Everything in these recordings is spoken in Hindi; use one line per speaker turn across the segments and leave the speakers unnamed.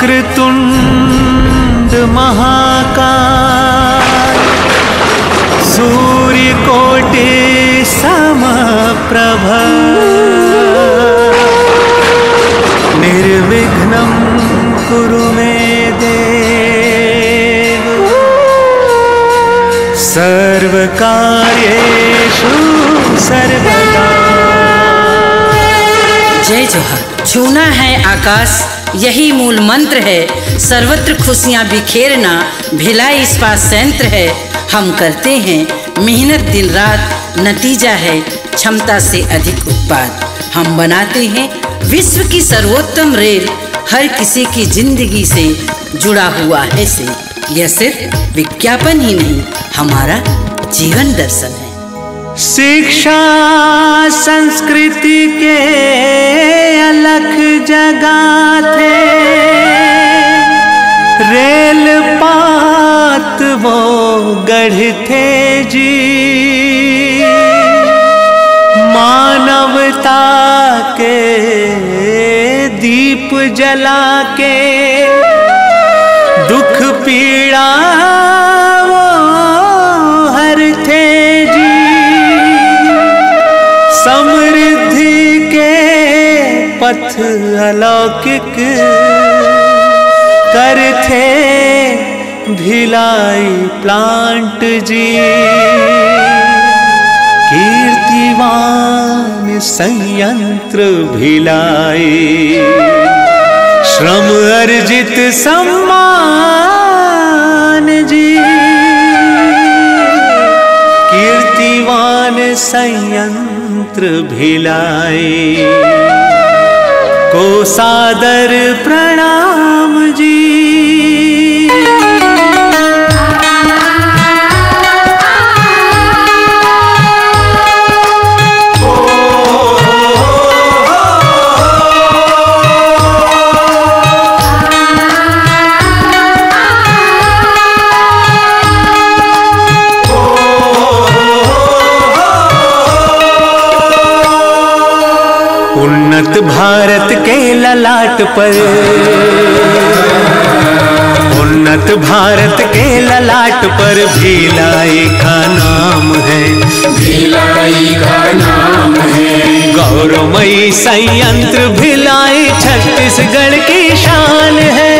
वक्रतुंड महाकाय सूर्यकोटि समप्रभ निर्विघ्नं कुरु मे देव सर्वकार्येषु सर्वदा।
जय जोहर। छूना है आकाश यही मूल मंत्र है, सर्वत्र खुशियाँ बिखेरना भिलाई इस्पात संयंत्र है। हम करते हैं मेहनत दिन रात, नतीजा है क्षमता से अधिक उत्पाद। हम बनाते हैं विश्व की सर्वोत्तम रेल, हर किसी की जिंदगी से जुड़ा हुआ है से। यह सिर्फ विज्ञापन ही नहीं, हमारा जीवन दर्शन है।
शिक्षा संस्कृति के अलख जगाते, रेल पात वो गढ़ते जी, मानवता के दीप जला के दुख पीड़ा वो हरते जी, समृद्धि के पथ अलौकिक करते भिलाई प्लांट जी, कीर्तिवान संयंत्र भिलाई, श्रम अर्जित सम्मान जी, कीर्तिवान संयंत्र भिलाई को सादर प्रणाम जी। उन्नत भारत के ललाट पर, उन्नत भारत के ललाट पर भिलाई का नाम है,
भिलाई का नाम है।
गौरवमयी संयंत्र भिलाई छत्तीसगढ़ की शान है,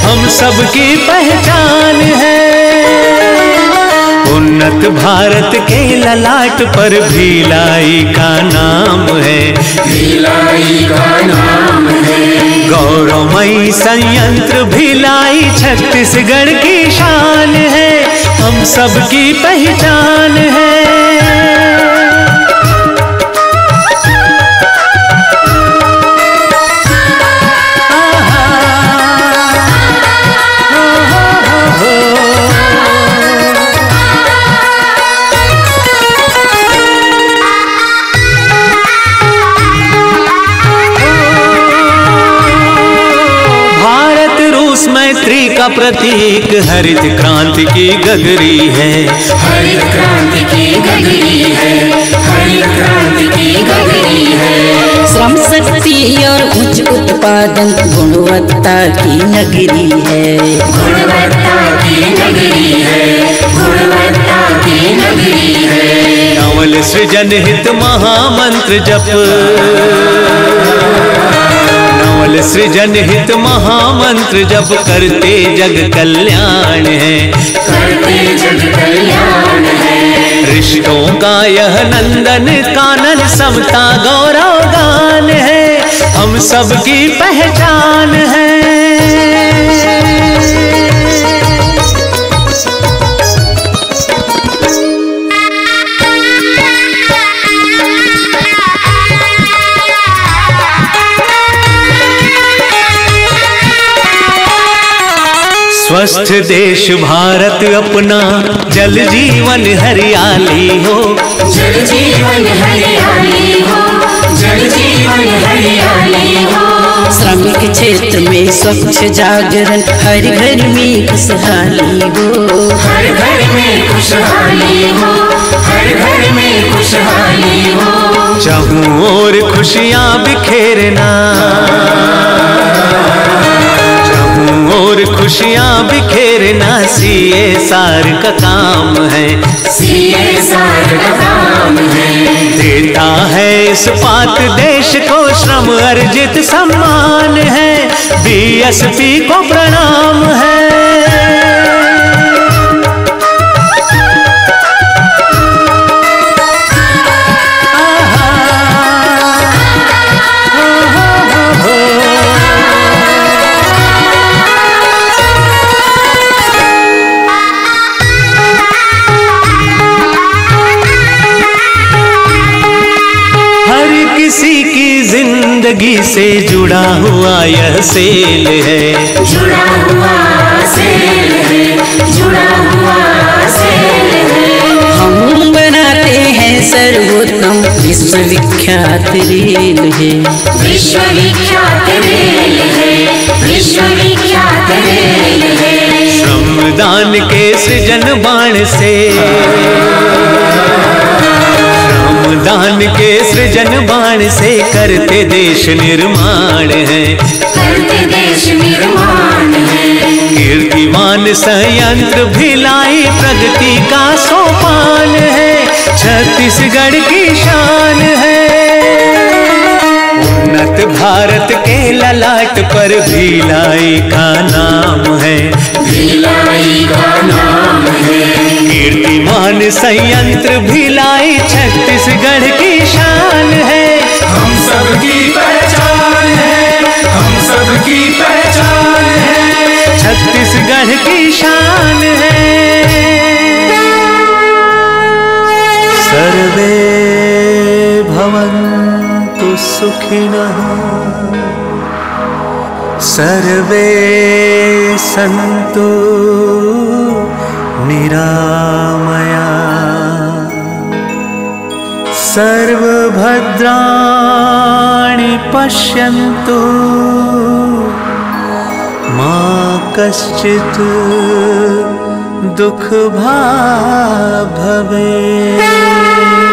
हम सबकी पहचान है। उन्नत भारत के ललाट पर भिलाई का नाम है,
भिलाई का नाम है।
गौरवमयी संयंत्र भिलाई छत्तीसगढ़ की शान है, हम सबकी पहचान है। मैत्री का प्रतीक हरित क्रांति की गगरी है,
हरित क्रांति की गगरी है, हरित क्रांति की गगरी है।
श्रम शक्ति और उच्च उत्पादन गुणवत्ता की नगरी है,
गुणवत्ता की नगरी है, गुणवत्ता की नगरी है।
नवल सृजन हित महामंत्र जप, नवल सृजन हित महामंत्र जप करते जग कल्याण है,
करते जग कल्याण है।
रिश्तों का यह नंदन कानन समता गौरव गान है, हम सबकी पहचान है। स्वस्थ देश भारत अपना, जल जीवन हरियाली हो,
जल जीवन हरियाली हो, जल जीवन हरियाली हो।
श्रमिक क्षेत्र में स्वच्छ जागरण, हर घर में खुशहाली हो,
हर घर में खुशहाली हो, हर घर में खुशहाली हो।
चाहूं और खुशियाँ बिखेरना, चाहूं खुशियाँ बिखेरना CSR का काम है,
CSR का काम है।
देता है इस पाक देश को श्रम अर्जित सम्मान है, BSP को प्रणाम है। किसी की जिंदगी से जुड़ा हुआ यह सेल है,
जुड़ा हुआ सेल है, जुड़ा हुआ सेल है।
हम बनाते हैं सर्वोत्तम विश्वविख्यात रेल है,
विश्वविख्यात रेल है, विश्वविख्यात रेल है।
श्रमदान के सृजन बाण से, दान के सृजन बाण से करते देश निर्माण है,
करते देश निर्माण है।
कीर्तिमान संयंत्र भिलाई प्रगति का सोपान है, छत्तीसगढ़ की शान है। उन्नत भारत के ललाट पर भिलाई का नाम है,
भिलाई का नाम है।
कीर्तिमान संयंत्र भिलाई छत्तीसगढ़ की शान है,
हम सबकी पहचान है, हम सबकी पहचान है।
छत्तीसगढ़ की शान है। सर्वे भवन्तु सुखिनः, सर्वे सन्तु निरामया, सर्वभद्राणि पश्यन्तु, मा कश्चित् दुःखभाग् भवेत्।